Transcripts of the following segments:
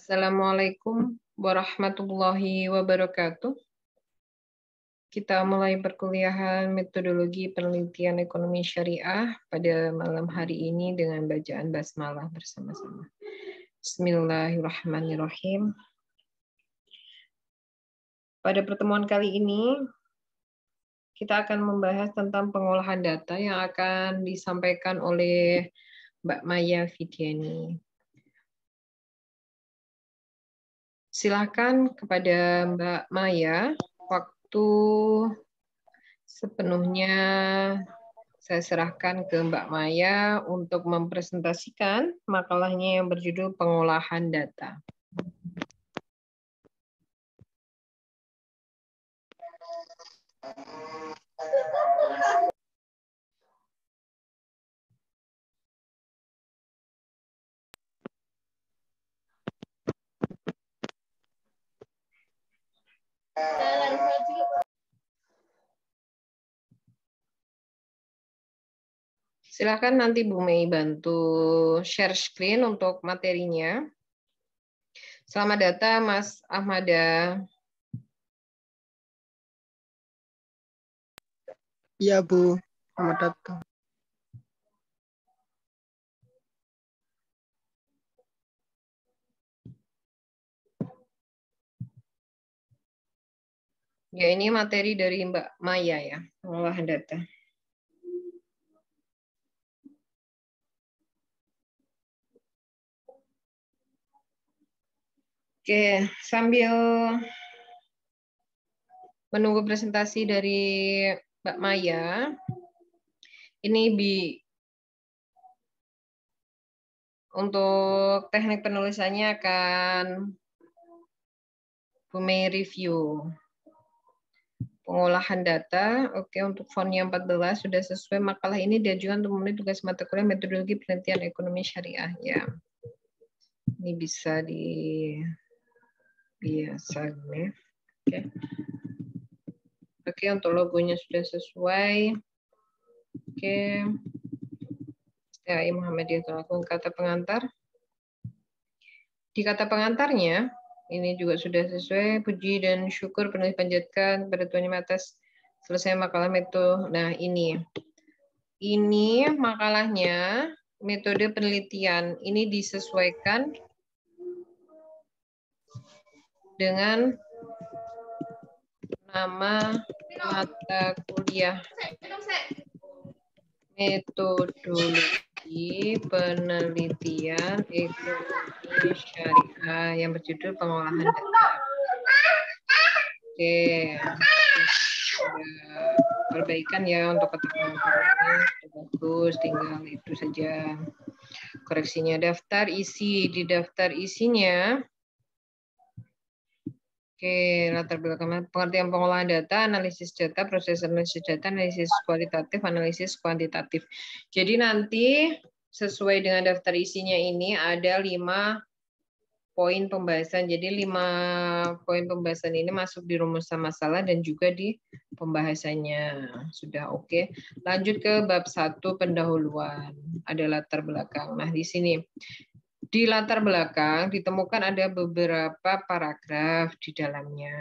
Assalamualaikum warahmatullahi wabarakatuh. Kita mulai perkuliahan metodologi penelitian ekonomi syariah pada malam hari ini dengan bacaan basmalah bersama-sama. Bismillahirrahmanirrahim. Pada pertemuan kali ini, kita akan membahas tentang pengolahan data yang akan disampaikan oleh Mbak Maya Fidiani. Silakan kepada Mbak Maya, waktu sepenuhnya saya serahkan ke Mbak Maya untuk mempresentasikan makalahnya yang berjudul Pengolahan Data. Silakan nanti Bu Mei bantu share screen untuk materinya. Selamat datang Mas Ahmada. Iya Bu, selamat datang. Ya, ini materi dari Mbak Maya ya, pengolahan data. Oke, sambil menunggu presentasi dari Mbak Maya, ini untuk teknik penulisannya akan Bu Mei review. Pengolahan data, oke, untuk fontnya 14 sudah sesuai. Makalah ini diajukan untuk memenuhi tugas mata kuliah metodologi penelitian ekonomi syariah ya. Ini bisa di biasa nih. Oke. Oke, untuk logonya sudah sesuai. Oke. STAI Muhammadiyah Tolakun kata pengantar. Di kata pengantarnya, ini juga sudah sesuai. Puji dan syukur penuh panjatkan kepada Tuhan Yang atas selesai makalah metode. Nah, ini makalahnya metode penelitian. Ini disesuaikan dengan nama mata kuliah metodologi penelitian ekonomi syariah yang berjudul pengolahan data. Oke, perbaikan ya untuk kata pengantarnya sudah bagus, tinggal itu saja koreksinya. Daftar isi, di daftar isinya. Oke, latar belakang pengertian pengolahan data, analisis data, proses analisis data, analisis kualitatif, analisis kuantitatif. Jadi nanti sesuai dengan daftar isinya ini ada 5 poin pembahasan. Jadi 5 poin pembahasan ini masuk di rumusan masalah dan juga di pembahasannya. Sudah oke. Lanjut ke bab 1 pendahuluan. Ada latar belakang. Nah, di sini di latar belakang ditemukan ada beberapa paragraf di dalamnya.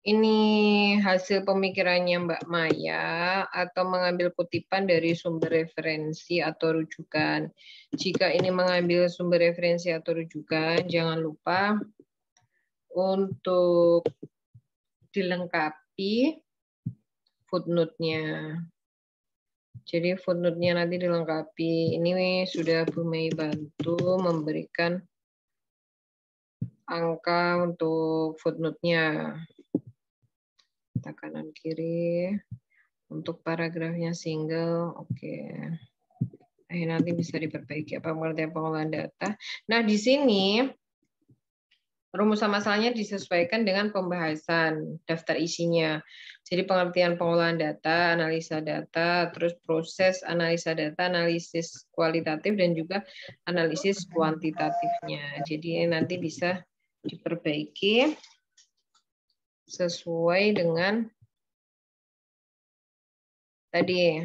Ini hasil pemikirannya Mbak Maya atau mengambil kutipan dari sumber referensi atau rujukan. Jika ini mengambil sumber referensi atau rujukan, jangan lupa untuk dilengkapi footnote-nya. Jadi footnote-nya nanti dilengkapi. Ini sudah Bu Mei bantu memberikan angka untuk footnote-nya. Kanan kiri. Untuk paragrafnya single, oke. Nanti bisa diperbaiki apa pengertian pengolahan data. Nah, di sini rumusan masalahnya disesuaikan dengan pembahasan daftar isinya. Jadi pengertian pengolahan data, analisa data, terus proses analisa data, analisis kualitatif, dan juga analisis kuantitatifnya. Jadi nanti bisa diperbaiki sesuai dengan tadi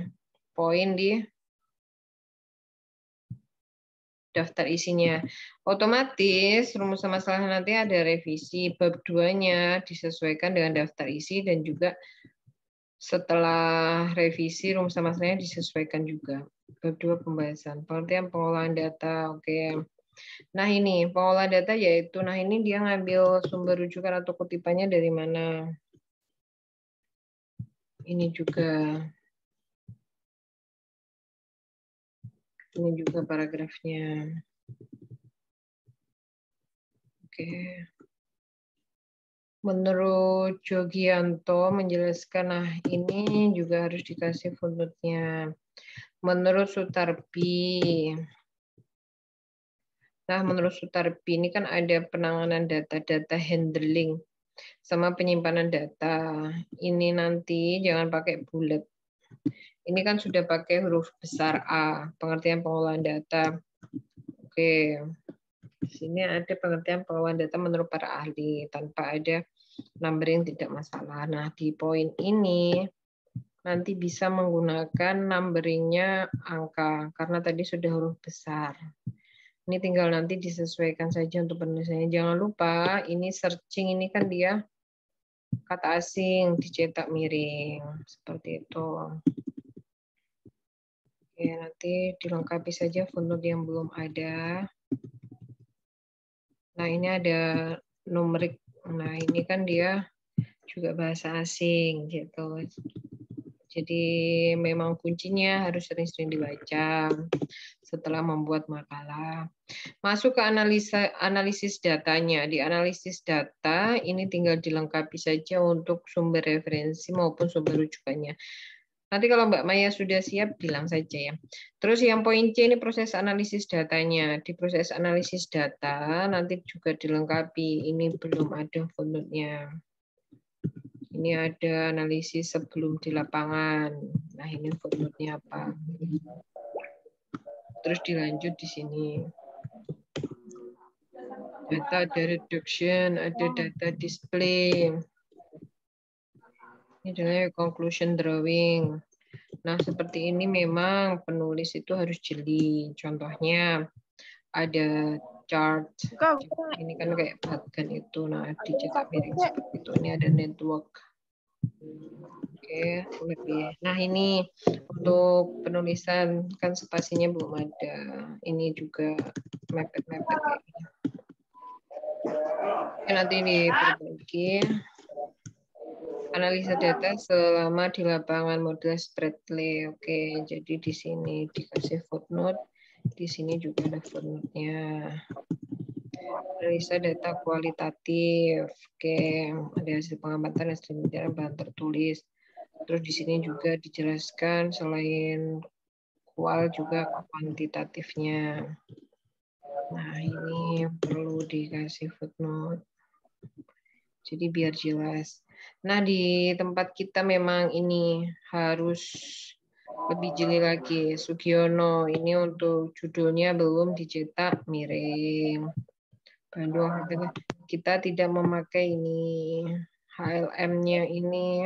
poin di daftar isinya. Otomatis rumus masalah nanti ada revisi bab 2-nya disesuaikan dengan daftar isi dan juga setelah revisi rumus masalahnya disesuaikan juga. Bab 2 pembahasan. Pengertian pengolahan data. Oke. Nah, ini pengolahan data yaitu ini dia ngambil sumber rujukan atau kutipannya dari mana? Ini juga paragrafnya. Oke. Menurut Jogianto menjelaskan, ini juga harus dikasih footnote-nya. Menurut Sutarbi, menurut Sutarbi ini kan ada penanganan data handling sama penyimpanan data. Ini nanti jangan pakai bulat. Ini kan sudah pakai huruf besar A, pengertian pengolahan data. Oke. Di sini ada pengertian pengolahan data menurut para ahli tanpa ada numbering tidak masalah. Nah, di poin ini nanti bisa menggunakan numberingnya angka karena tadi sudah huruf besar. Ini tinggal nanti disesuaikan saja untuk penulisannya. Jangan lupa ini searching ini kan dia kata asing dicetak miring seperti itu. Oke, nanti dilengkapi saja footnote yang belum ada. Nah, ini ada numerik. Nah, ini kan dia juga bahasa asing gitu. Jadi memang kuncinya harus sering-sering dibaca setelah membuat makalah. Masuk ke analisis datanya. Di analisis data ini tinggal dilengkapi saja untuk sumber referensi maupun sumber rujukannya. Nanti kalau Mbak Maya sudah siap, bilang saja ya. Terus yang poin C ini proses analisis datanya. Di proses analisis data nanti juga dilengkapi. Ini belum ada footnote-nya. Ini ada analisis sebelum di lapangan. Nah, ini footnote-nya apa. Terus dilanjut di sini. Data ada reduction, ada data display. Ini adalah conclusion drawing. Nah, seperti ini memang penulis itu harus jeli. Contohnya ada chart. Ini kan kayak bagan itu. Nah, dicetak miring seperti itu. Ini ada network. Oke, lebih. Nah, ini untuk penulisan kan spasinya belum ada. Ini juga mepet-mepet kayak gini. Oke, nanti diperbaiki. Analisa data selama di lapangan model Spratly. Oke, jadi di sini dikasih footnote, di sini juga ada footnote-nya. Analisa data kualitatif. Oke, ada hasil pengamatan, hasil penelitian, bahan tertulis. Terus di sini juga dijelaskan selain kual juga kuantitatifnya. Nah, ini perlu dikasih footnote. Jadi biar jelas. Nah, di tempat kita memang ini harus lebih jeli lagi. Sugiono, ini untuk judulnya belum dicetak miring. Bandung, kita tidak memakai ini. HLM-nya ini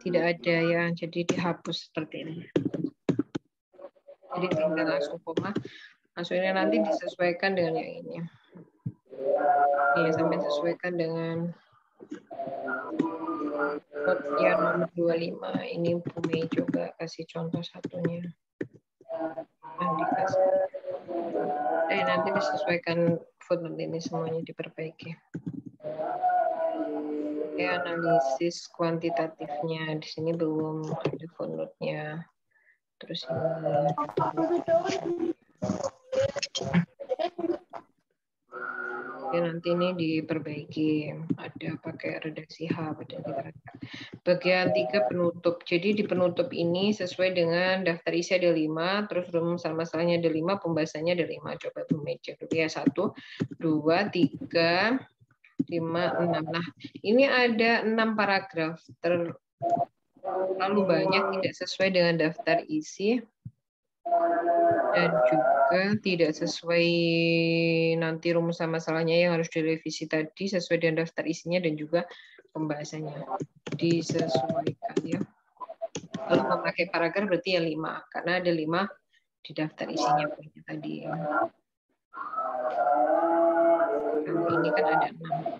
tidak ada ya, jadi dihapus seperti ini. Jadi tinggal langsung koma. Maksudnya nanti disesuaikan dengan yang ini. Ini sampai sesuaikan dengan ya nomor 25. Ini Bu Mei coba kasih contoh satunya. Nanti disesuaikan footnote ini semuanya diperbaiki. Oke, analisis kuantitatifnya di sini belum ada footnote-nya. Terus ini Oke, nanti ini diperbaiki. Ada pakai redaksi H. Bagian 3 penutup. Jadi di penutup ini sesuai dengan daftar isi ada 5, terus rumus masalahnya ada 5, pembahasannya ada 5. Coba Bu cek dulu ya. 1, 2, 3, 5, 6. Nah, ini ada 6 paragraf. Terlalu banyak, tidak sesuai dengan daftar isi. Dan juga tidak sesuai nanti rumus masalahnya yang harus direvisi tadi sesuai dengan daftar isinya dan juga pembahasannya disesuaikan ya. Kalau memakai paragraf berarti ya 5 karena ada 5 di daftar isinya tadi. Nah, ini kan ada 6.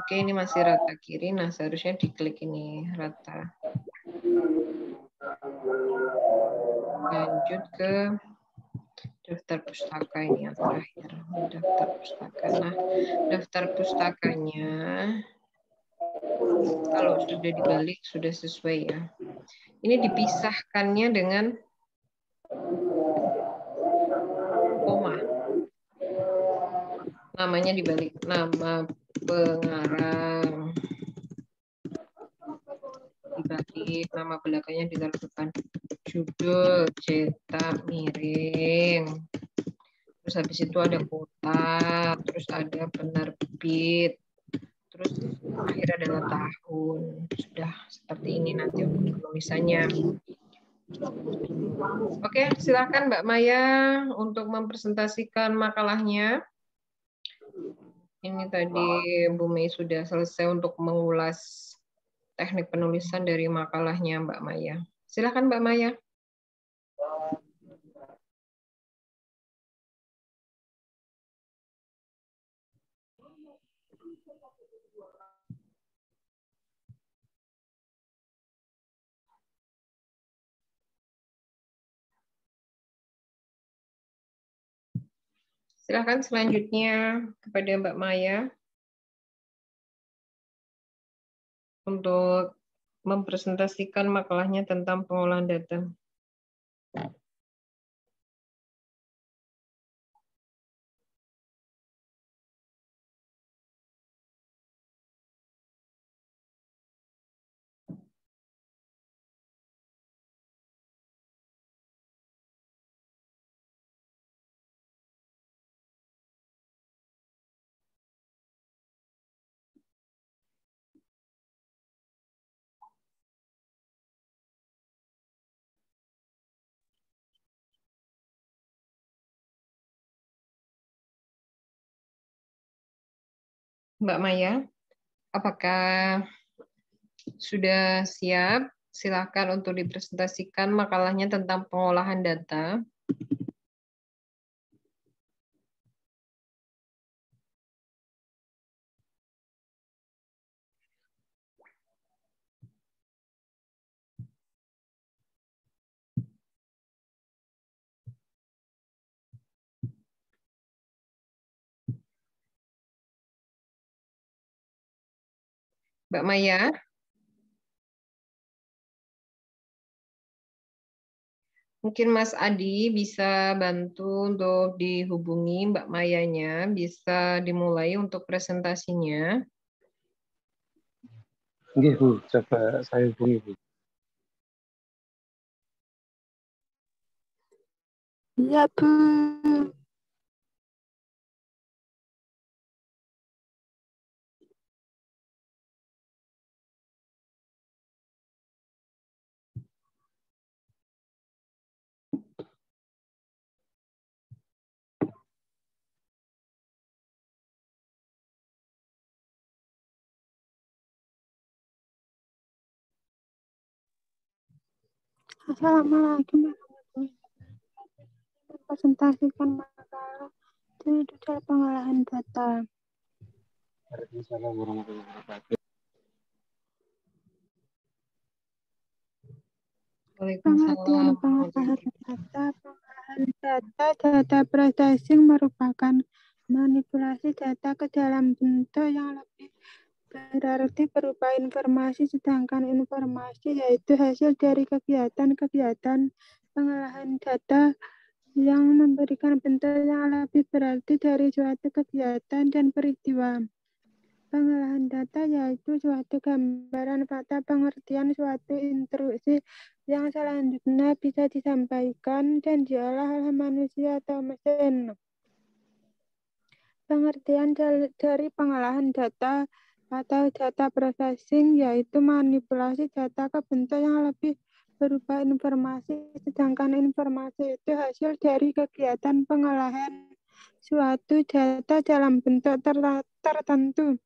Oke, ini masih rata kiri. Nah, seharusnya diklik ini rata. Lanjut ke daftar pustaka ini yang terakhir. Daftar pustaka. Nah, daftar pustakanya kalau sudah dibalik sudah sesuai ya. Ini dipisahkannya dengan koma. Namanya dibalik, nama pengarang dibalik, nama belakangnya ditaruh depan, judul cetak miring, terus habis itu ada kota, terus ada penerbit, terus akhir adalah tahun. Sudah seperti ini nanti untuk penulisannya. Oke, silakan Mbak Maya untuk mempresentasikan makalahnya. Ini tadi Bu Mei sudah selesai untuk mengulas teknik penulisan dari makalahnya Mbak Maya. Silakan Mbak Maya. Silakan selanjutnya kepada Mbak Maya untuk mempresentasikan makalahnya tentang pengolahan data. Mbak Maya, apakah sudah siap? Silakan untuk dipresentasikan makalahnya tentang pengolahan data. Mbak Maya, mungkin Mas Adi bisa bantu untuk dihubungi Mbak Mayanya, bisa dimulai untuk presentasinya. Oke, Bu. Coba saya hubungi, Bu. Iya, Bu. Assalamualaikum warahmatullahi wabarakatuh. Presentasikan makalah judul pengolahan data. Waalaikumsalam warahmatullahi wabarakatuh. Pengertian pengolahan data processing merupakan manipulasi data ke dalam bentuk yang lebih berarti berupa informasi, sedangkan informasi yaitu hasil dari kegiatan-kegiatan pengolahan data yang memberikan bentuk yang lebih berarti dari suatu kegiatan dan peristiwa. Pengolahan data yaitu suatu gambaran fakta, pengertian suatu instruksi yang selanjutnya bisa disampaikan dan diolah oleh manusia atau mesin. Pengertian dari pengolahan data atau data processing yaitu manipulasi data ke bentuk yang lebih berupa informasi, sedangkan informasi itu hasil dari kegiatan pengolahan suatu data dalam bentuk tertentu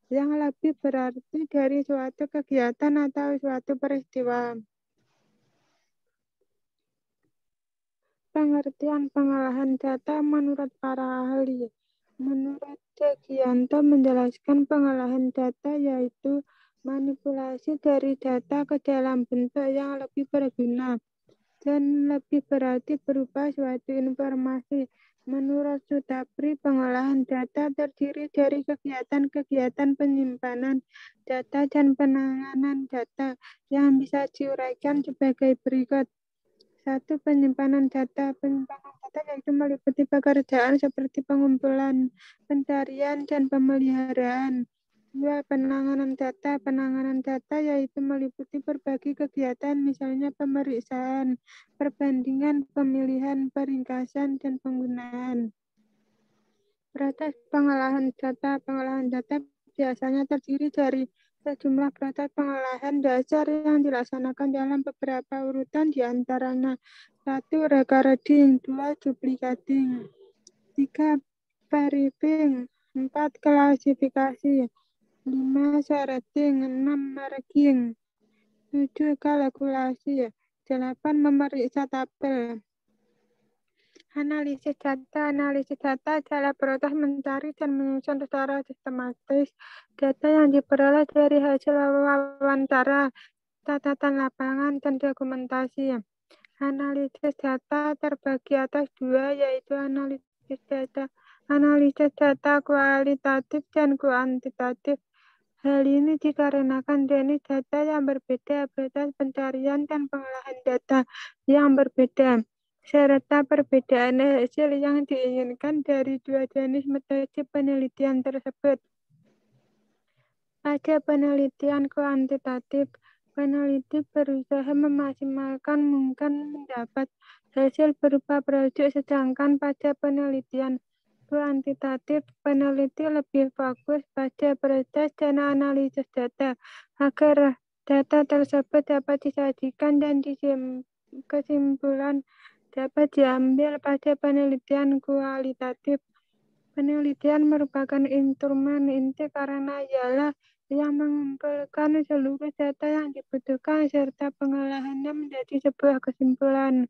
yang lebih berarti dari suatu kegiatan atau suatu peristiwa. pengertian pengolahan data menurut para ahli. Menurut Degianto menjelaskan pengolahan data yaitu manipulasi dari data ke dalam bentuk yang lebih berguna dan lebih berarti berupa suatu informasi. Menurut Sutapri, pengolahan data terdiri dari kegiatan-kegiatan penyimpanan data dan penanganan data yang bisa diuraikan sebagai berikut. 1. Penyimpanan data. Penyimpanan data yaitu meliputi pekerjaan seperti pengumpulan, pencarian, dan pemeliharaan. 2. Penanganan data. Penanganan data yaitu meliputi berbagai kegiatan, misalnya pemeriksaan, perbandingan, pemilihan, peringkasan, dan penggunaan. Proses pengolahan data. Pengolahan data biasanya terdiri dari sejumlah proses pengolahan dasar yang dilaksanakan dalam beberapa urutan, di antaranya 1. Recording, 2. Duplicating, 3. Pairing, 4. Klasifikasi, 5. Sorting, 6. Marking, 7. Kalkulasi, 8. Memeriksa tabel. Analisis data. Analisis data adalah proses mencari dan menyusun secara sistematis data yang diperoleh dari hasil wawancara, catatan lapangan, dan dokumentasi. Analisis data terbagi atas 2, yaitu analisis data kualitatif dan kuantitatif. Hal ini dikarenakan jenis data yang berbeda, proses pencarian dan pengolahan data yang berbeda, serta perbedaan hasil yang diinginkan dari dua jenis metode penelitian tersebut. Pada penelitian kuantitatif, peneliti berusaha memaksimalkan mungkin mendapat hasil berupa produk, sedangkan pada penelitian kuantitatif, peneliti lebih fokus pada proses dan analisis data agar data tersebut dapat disajikan dan kesimpulan dapat diambil. Pada penelitian kualitatif, penelitian merupakan instrumen inti karena ialah yang mengumpulkan seluruh data yang dibutuhkan serta pengolahannya menjadi sebuah kesimpulan.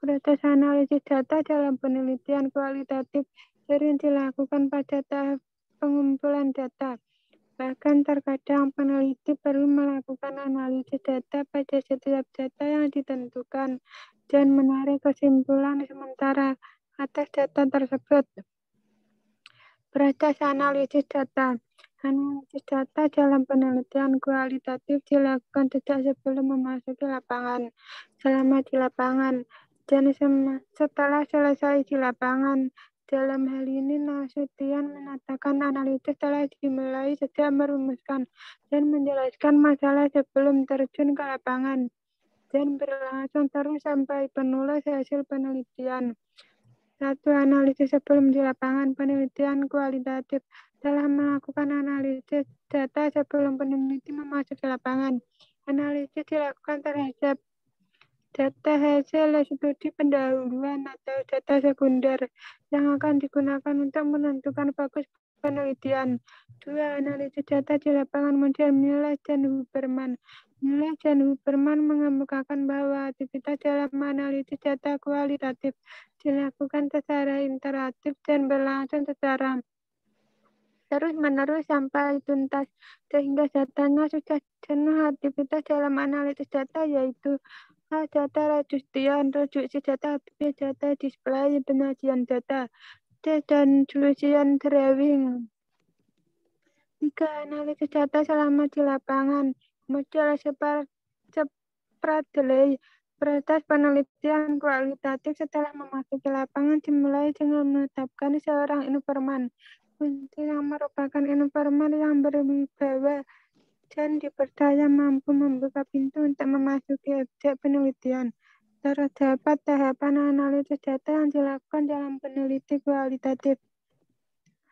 Proses analisis data dalam penelitian kualitatif sering dilakukan pada tahap pengumpulan data. Bahkan terkadang peneliti perlu melakukan analisis data pada setiap data yang ditentukan dan menarik kesimpulan sementara atas data tersebut. Proses analisis data. Analisis data dalam penelitian kualitatif dilakukan sejak sebelum memasuki lapangan, selama di lapangan, dan setelah selesai di lapangan. Dalam hal ini, Nasution mengatakan analisis telah dimulai sejak merumuskan dan menjelaskan masalah sebelum terjun ke lapangan, dan berlangsung terus sampai penulis hasil penelitian. 1. Analisis sebelum di lapangan. Penelitian kualitatif telah melakukan analisis data sebelum peneliti memasuki lapangan. Analisis dilakukan terhadap data hasil studi pendahuluan atau data sekunder yang akan digunakan untuk menentukan fokus penelitian. 2. Analisis data di lapangan model Mueller dan Huberman. Mueller dan Huberman mengemukakan bahwa aktivitas dalam analisis data kualitatif dilakukan secara interaktif dan berlangsung secara terus-menerus sampai tuntas, sehingga datanya sudah jenuh. Aktivitas dalam analisis data yaitu A. Data reduction, reduksi data, B. Data display, penyajian data, C. Dan solution drawing. 3. Analisis data selama di lapangan. Model Spradley. Proses penelitian kualitatif setelah memasuki lapangan dimulai dengan menetapkan seorang informan kunci yang merupakan informan yang berwibawa dan dipercaya mampu membuka pintu untuk memasuki objek penelitian. Terdapat tahapan analisis data yang dilakukan dalam peneliti kualitatif.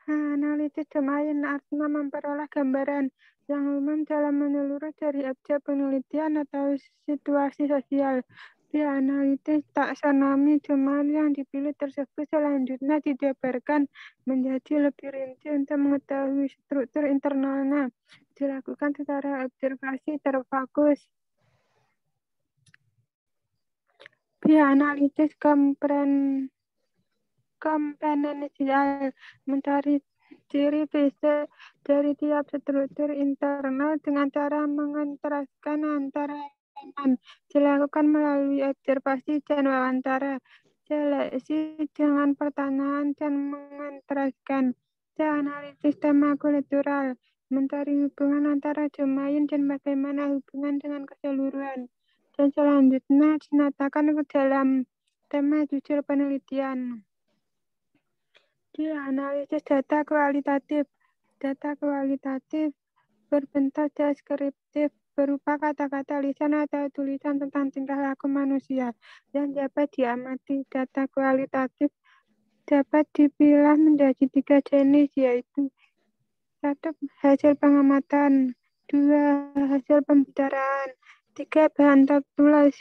Analisis domain artinya memperoleh gambaran yang umum dalam menyeluruh dari objek penelitian atau situasi sosial. Di analisis taksonomi domain yang dipilih tersebut selanjutnya dijabarkan menjadi lebih rinci untuk mengetahui struktur internalnya. Dilakukan secara observasi terfokus. B. Ya, analisis komponensial mencari ciri fisik dari tiap struktur internal dengan cara mengontraskan antara elemen. Dilakukan melalui observasi dan wawancara, seleksi dengan pertanyaan dan mengontraskan. Analisis tema kultural mencari hubungan antara domain dan bagaimana hubungan dengan keseluruhan. Dan selanjutnya dinyatakan ke dalam tema jujur penelitian. Analisis data kualitatif. Data kualitatif berbentuk deskriptif berupa kata-kata lisan atau tulisan tentang tingkah laku manusia yang dapat diamati. Data kualitatif dapat dipilah menjadi 3 jenis, yaitu 1. Hasil pengamatan, 2. Hasil pembicaraan, 3. Bahan tertulis.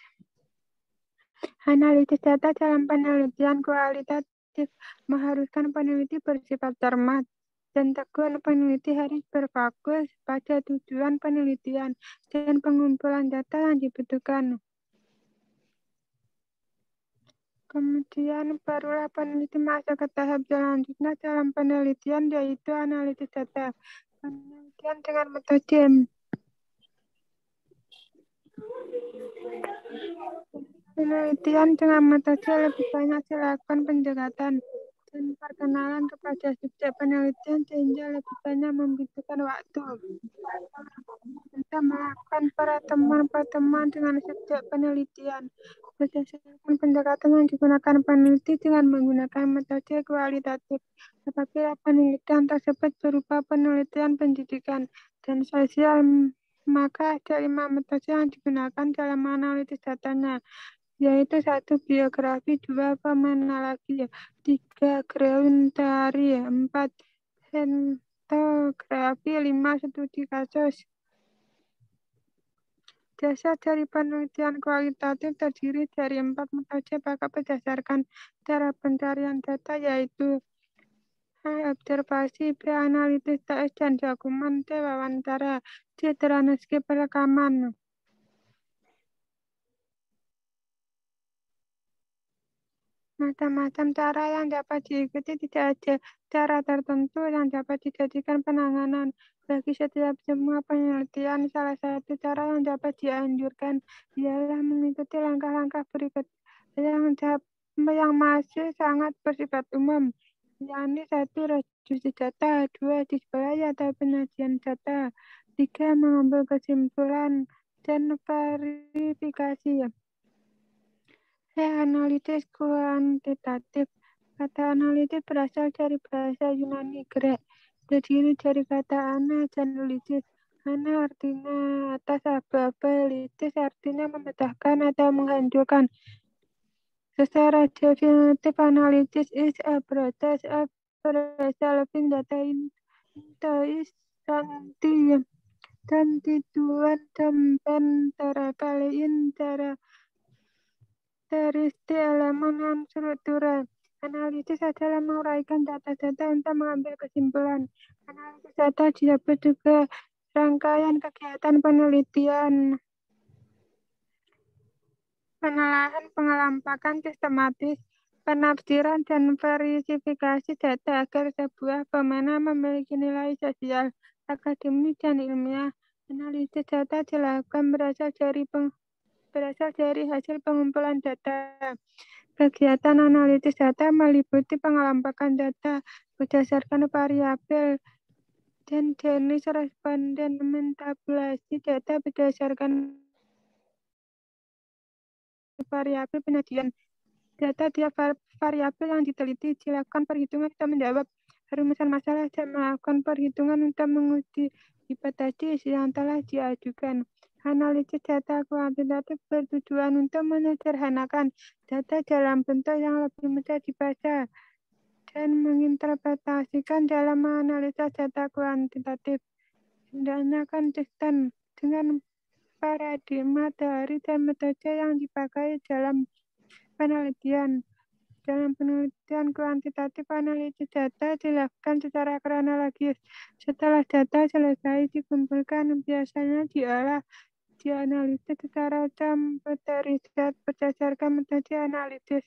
Analisis data dalam penelitian kualitatif mengharuskan peneliti bersifat cermat dan tekun. Peneliti harus berfokus pada tujuan penelitian dan pengumpulan data yang dibutuhkan. Kemudian barulah peneliti masuk ke tahap selanjutnya dalam penelitian, yaitu analisis data. Penelitian dengan metode Penelitian dengan metode lebih banyak dilakukan pendekatan dan perkenalan kepada subjek penelitian sehingga lebih banyak membutuhkan waktu untuk melakukan pertemuan-pertemuan dengan subjek penelitian. Berdasarkan pendekatan yang digunakan peneliti dengan menggunakan metode kualitatif, apabila penelitian tersebut berupa penelitian pendidikan dan sosial, maka ada 5 metode yang digunakan dalam analisis datanya, yaitu 1. Biografi, 2. Fenomenologi, 3. Ground theory, 4. Etnografi, 5. Studi kasus. Dasar dari penelitian kualitatif terdiri dari 4 metode berdasarkan cara pencarian data, yaitu A. Observasi, B. Analisis teks dan dokumen, C. Wawancara, D. Transkrip rekaman. Macam-macam cara yang dapat diikuti, tidak ada cara tertentu yang dapat dijadikan penanganan bagi setiap semua penelitian. Salah satu cara yang dapat dianjurkan ialah mengikuti langkah-langkah berikut yang masih sangat bersifat umum, yakni 1. Reduksi data, 2. Display atau penyajian data, 3. Mengambil kesimpulan, dan verifikasi. Analisis kuantitatif. Kata analisis berasal dari bahasa Yunani Grek, terdiri dari kata ana dan lisis. Ana artinya atas, aba-aba, lisis artinya memecahkan atau menghancurkan. Secara definitif, analisis is a process of resolving data into constituent components in karakteristik elemen dan struktural. Analisis adalah menguraikan data-data untuk mengambil kesimpulan. Analisis data disebut juga rangkaian kegiatan penelitian, penelaahan, pengelompokan sistematis, penafsiran, dan verifikasi data agar sebuah fenomena memiliki nilai sosial, akademis, dan ilmiah. Analisis data dilakukan berasal dari hasil pengumpulan data. Kegiatan analisis data meliputi pengelompokan data berdasarkan variabel dan jenis responden, mentabulasi data berdasarkan variabel penyajian data. Tiap variabel yang diteliti dilakukan perhitungan untuk menjawab rumusan masalah dan melakukan perhitungan untuk menguji hipotesis yang telah diajukan. Analisis data kuantitatif bertujuan untuk menyederhanakan data dalam bentuk yang lebih mudah dibaca dan menginterpretasikan. Dalam menganalisa data kuantitatif, hendaknya konsisten dengan paradigma teori dan metode yang dipakai dalam penelitian. Dalam penelitian kuantitatif, analisis data dilakukan secara kronologis. Setelah data selesai dikumpulkan, biasanya diolah uji analisis secara komputer riset berdasarkan metode analisis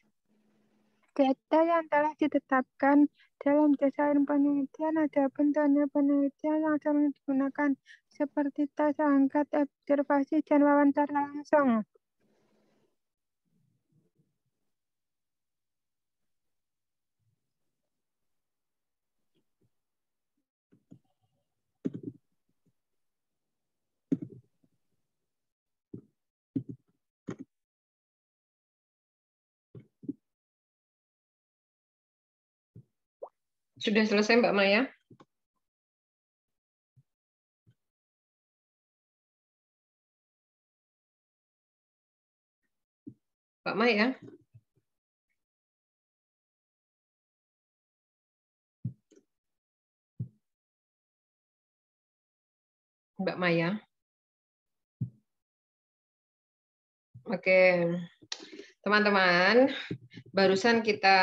data yang telah ditetapkan dalam desain penelitian. Adapun metode penelitian yang sering digunakan seperti tes angkat, observasi, dan wawancara langsung. Sudah selesai Mbak Maya? Mbak Maya? Mbak Maya? Oke, teman-teman, barusan kita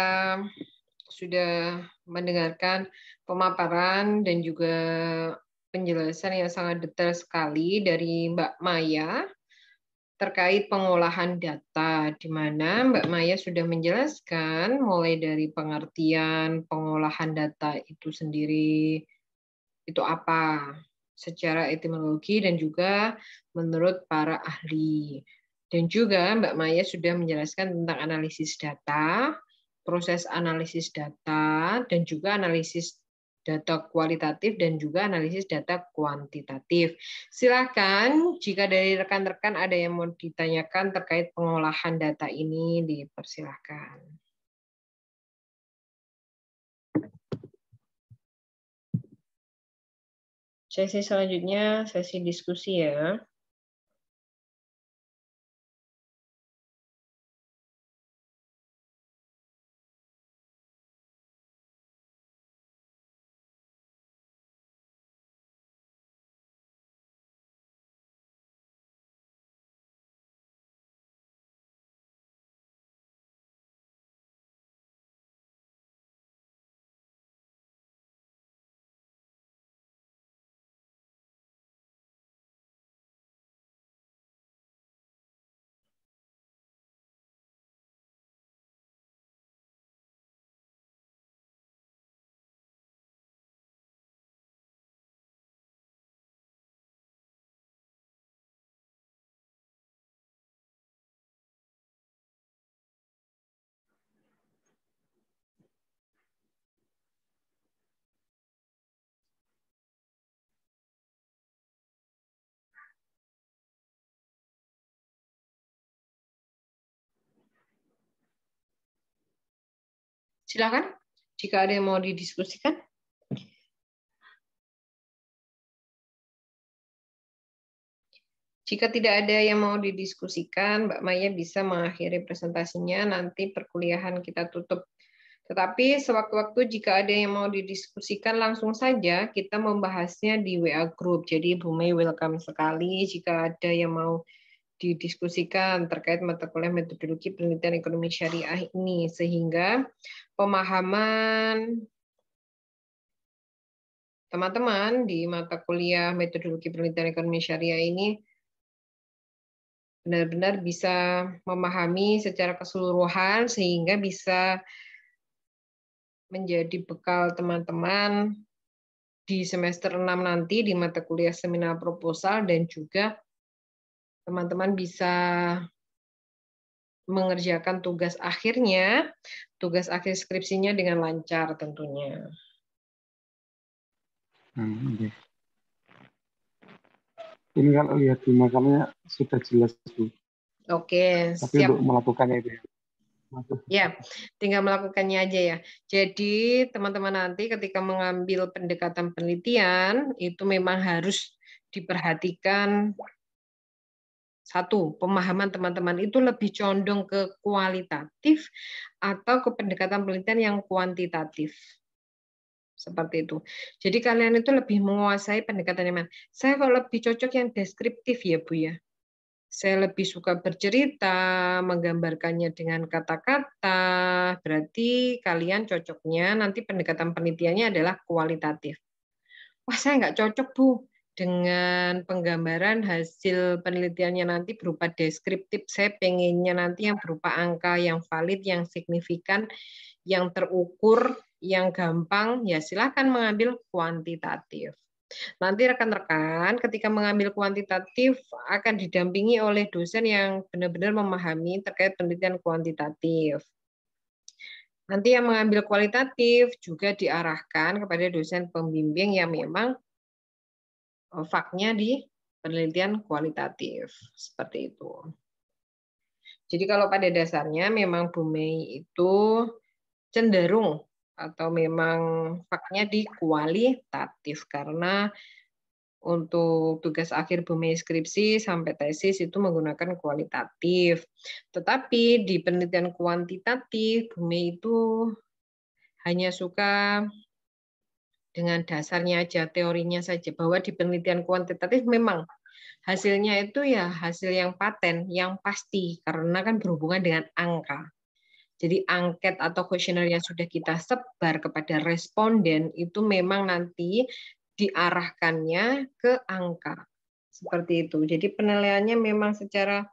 sudah mendengarkan pemaparan dan juga penjelasan yang sangat detail sekali dari Mbak Maya terkait pengolahan data, di mana Mbak Maya sudah menjelaskan mulai dari pengertian pengolahan data itu sendiri, itu apa, secara etimologi dan juga menurut para ahli. Dan juga Mbak Maya sudah menjelaskan tentang analisis data, proses analisis data, dan juga analisis data kualitatif dan juga analisis data kuantitatif. Silakan jika dari rekan-rekan ada yang mau ditanyakan terkait pengolahan data ini, dipersilahkan. Sesi selanjutnya sesi diskusi ya. Silakan jika ada yang mau didiskusikan. Jika tidak ada yang mau didiskusikan, Mbak Maya bisa mengakhiri presentasinya, nanti perkuliahan kita tutup. Tetapi sewaktu-waktu jika ada yang mau didiskusikan, langsung saja kita membahasnya di WA Group. Jadi Bu Mei welcome sekali jika ada yang mau didiskusikan terkait mata kuliah metodologi penelitian ekonomi syariah ini, sehingga pemahaman teman-teman di mata kuliah metodologi penelitian ekonomi syariah ini benar-benar bisa memahami secara keseluruhan sehingga bisa menjadi bekal teman-teman di semester 6 nanti di mata kuliah seminar proposal, dan juga teman-teman bisa mengerjakan tugas akhirnya, tugas akhir skripsinya dengan lancar tentunya. Okay. Ini kalau lihat di makamnya sudah jelas, Bu. Oke, Tapi siap. untuk melakukannya itu ya, tinggal melakukannya aja ya. Jadi teman-teman nanti ketika mengambil pendekatan penelitian itu memang harus diperhatikan satu, pemahaman teman-teman itu lebih condong ke kualitatif atau ke pendekatan penelitian yang kuantitatif. Seperti itu. Jadi kalian itu lebih menguasai pendekatan yang mana? Saya kok lebih cocok yang deskriptif ya, Bu ya. Saya lebih suka bercerita, menggambarkannya dengan kata-kata. Berarti kalian cocoknya nanti pendekatan penelitiannya adalah kualitatif. Wah, saya nggak cocok, Bu, dengan penggambaran hasil penelitiannya nanti berupa deskriptif. Saya pengennya nanti yang berupa angka yang valid, yang signifikan, yang terukur, yang gampang, ya silakan mengambil kuantitatif. Nanti rekan-rekan ketika mengambil kuantitatif akan didampingi oleh dosen yang benar-benar memahami terkait penelitian kuantitatif. Nanti yang mengambil kualitatif juga diarahkan kepada dosen pembimbing yang memang faknya di penelitian kualitatif. Seperti itu. Jadi kalau pada dasarnya memang Bu Mei itu cenderung atau memang faknya di kualitatif karena untuk tugas akhir Bu Mei skripsi sampai tesis itu menggunakan kualitatif. Tetapi di penelitian kuantitatif Bu Mei itu hanya suka dengan dasarnya aja, teorinya saja, bahwa di penelitian kuantitatif memang hasilnya itu ya hasil yang paten, yang pasti, karena kan berhubungan dengan angka. Jadi angket atau kuesioner yang sudah kita sebar kepada responden itu memang nanti diarahkannya ke angka. Seperti itu. Jadi penilaiannya memang secara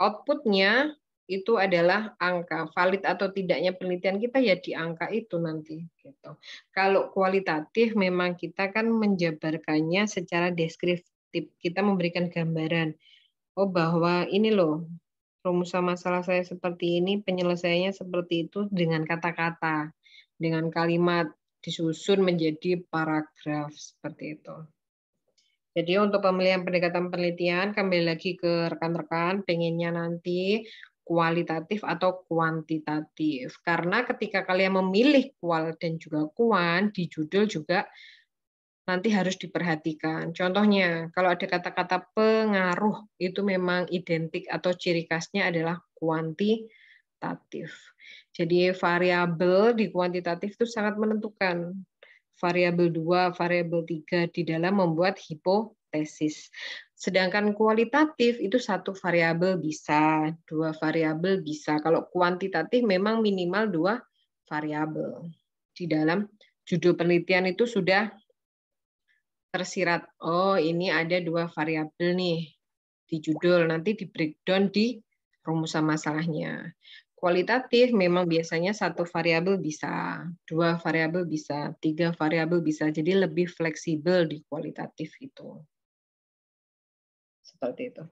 outputnya itu adalah angka. Valid atau tidaknya penelitian kita ya di angka itu nanti. Gitu. Kalau kualitatif memang kita kan menjabarkannya secara deskriptif. Kita memberikan gambaran. Oh bahwa ini loh, rumusan masalah saya seperti ini, penyelesaiannya seperti itu dengan kata-kata, dengan kalimat disusun menjadi paragraf seperti itu. Jadi untuk pemilihan pendekatan penelitian, kembali lagi ke rekan-rekan, pengennya nanti kualitatif atau kuantitatif. Karena ketika kalian memilih kual dan juga kuan, di judul juga nanti harus diperhatikan. Contohnya, kalau ada kata-kata pengaruh, itu memang identik atau ciri khasnya adalah kuantitatif. Jadi variabel di kuantitatif itu sangat menentukan. Variabel 2, variabel 3 di dalam membuat hipotesis. Sedangkan kualitatif itu satu variabel bisa, dua variabel bisa. Kalau kuantitatif memang minimal 2 variabel. Di dalam judul penelitian itu sudah tersirat, oh ini ada 2 variabel nih di judul, nanti di breakdown di rumusan masalahnya. Kualitatif memang biasanya 1 variabel bisa, 2 variabel bisa, 3 variabel bisa, jadi lebih fleksibel di kualitatif itu. Seperti itu.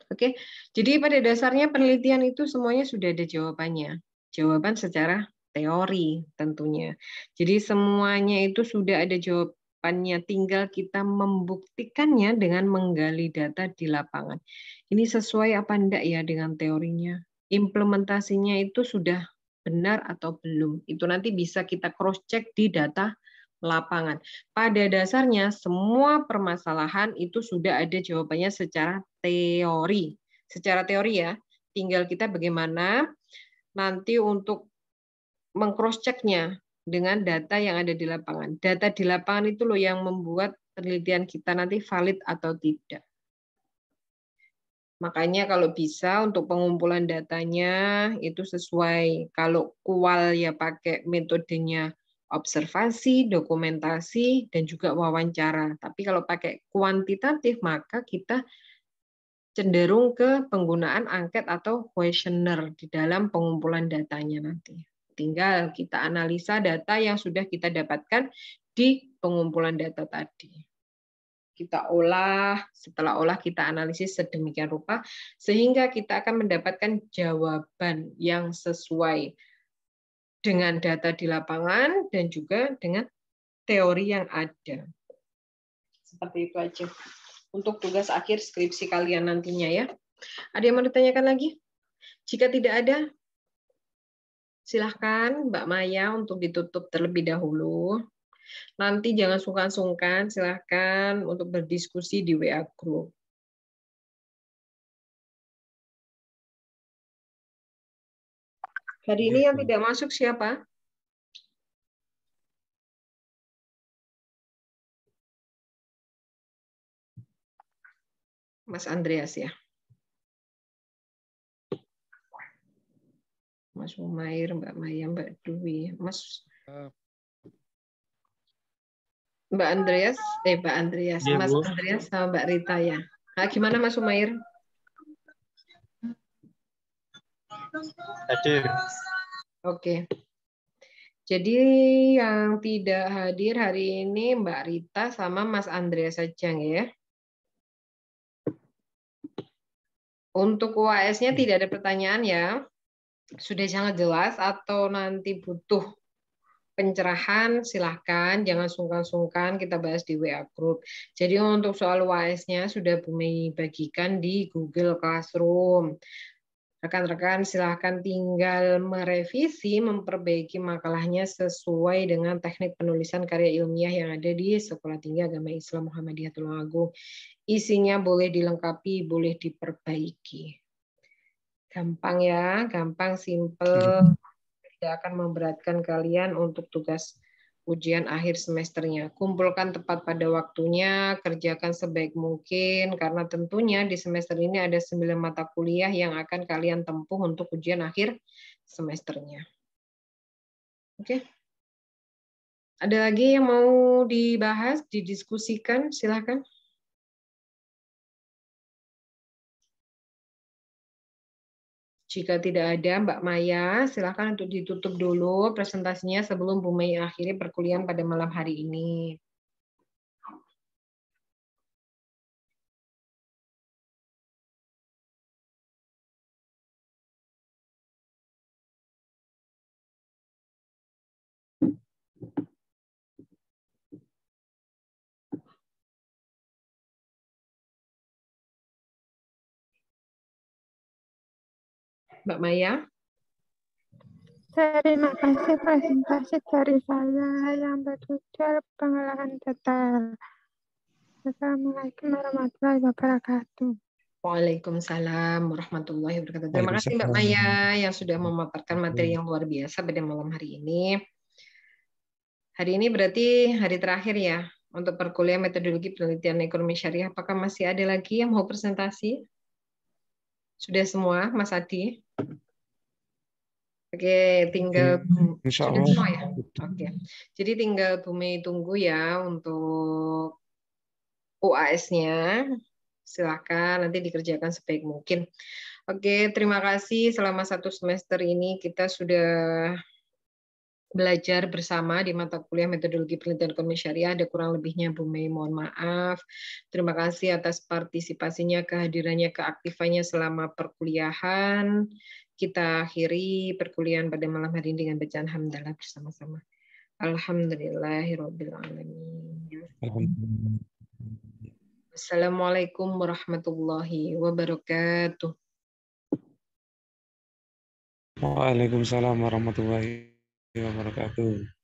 Oke, jadi pada dasarnya penelitian itu semuanya sudah ada jawabannya. Jawaban secara teori tentunya. Jadi semuanya itu sudah ada jawabannya, tinggal kita membuktikannya dengan menggali data di lapangan. Ini sesuai apa enggak ya dengan teorinya? Implementasinya itu sudah benar atau belum? Itu nanti bisa kita cross check di data lapangan. Pada dasarnya semua permasalahan itu sudah ada jawabannya secara teori. Secara teori ya, tinggal kita bagaimana nanti untuk meng-cross check-nya dengan data yang ada di lapangan. Data di lapangan itu loh yang membuat penelitian kita nanti valid atau tidak. Makanya kalau bisa untuk pengumpulan datanya itu sesuai, kalau kual ya pakai metodenya observasi, dokumentasi, dan juga wawancara. Tapi kalau pakai kuantitatif, maka kita cenderung ke penggunaan angket atau kuesioner di dalam pengumpulan datanya nanti. Tinggal kita analisa data yang sudah kita dapatkan di pengumpulan data tadi. Kita olah, setelah olah kita analisis sedemikian rupa, sehingga kita akan mendapatkan jawaban yang sesuai dengan data di lapangan dan juga dengan teori yang ada. Seperti itu aja. Untuk tugas akhir skripsi kalian nantinya ya. Ada yang mau ditanyakan lagi? Jika tidak ada, silahkan Mbak Maya untuk ditutup terlebih dahulu. Nanti jangan sungkan-sungkan, silahkan untuk berdiskusi di WA Group. Hari ini yang tidak masuk siapa? Mas Andreas ya. Mas Umair, Mbak Maya, Mbak Dwi, Mas Mbak Andreas, Iya, Mas Bu. Andreas sama Mbak Rita ya. Nah, gimana Mas Umair? Hadir. Oke. Jadi yang tidak hadir hari ini Mbak Rita sama Mas Andreas saja ya. Untuk UAS-nya tidak ada pertanyaan ya. Sudah sangat jelas atau nanti butuh pencerahan silahkan, jangan sungkan-sungkan kita bahas di WA Group. Jadi untuk soal UAS-nya sudah Bu Mei bagikan di Google Classroom. Rekan-rekan silahkan tinggal merevisi, memperbaiki makalahnya sesuai dengan teknik penulisan karya ilmiah yang ada di Sekolah Tinggi Agama Islam Muhammadiyah Tulungagung. Isinya boleh dilengkapi, boleh diperbaiki. Gampang ya, gampang, simple. Tidak akan memberatkan kalian untuk tugas ujian akhir semesternya. Kumpulkan tepat pada waktunya, kerjakan sebaik mungkin, karena tentunya di semester ini ada 9 mata kuliah yang akan kalian tempuh untuk ujian akhir semesternya. Oke. Ada lagi yang mau dibahas, didiskusikan? Silakan. Jika tidak ada, Mbak Maya, silakan untuk ditutup dulu presentasinya sebelum Bu Mei akhiri perkuliahan pada malam hari ini. Mbak Maya. Terima kasih presentasi dari saya yang berjudul pengolahan data. Assalamualaikum warahmatullahi wabarakatuh. Waalaikumsalam warahmatullahi wabarakatuh. Terima kasih Mbak Maya yang sudah memaparkan materi yang luar biasa pada malam hari ini. Hari ini berarti hari terakhir ya untuk perkuliahan metodologi penelitian ekonomi syariah. Apakah masih ada lagi yang mau presentasi? Sudah semua, Mas Adi? Oke, tinggal sudah semua ya. Oke, jadi tinggal Bu Mei tunggu ya untuk UAS-nya. Silakan nanti dikerjakan sebaik mungkin. Oke, terima kasih. Selama 1 semester ini kita sudah belajar bersama di mata kuliah metodologi penelitian ekonomi syariah. Ada kurang lebihnya Bu Mei, mohon maaf. Terima kasih atas partisipasinya, kehadirannya, keaktifannya selama perkuliahan. Kita akhiri perkuliahan pada malam hari ini dengan bacaan hamdalah bersama-sama. Alhamdulillahirabbil alamin. Assalamualaikum warahmatullahi wabarakatuh. Waalaikumsalam warahmatullahi wabarakatuh.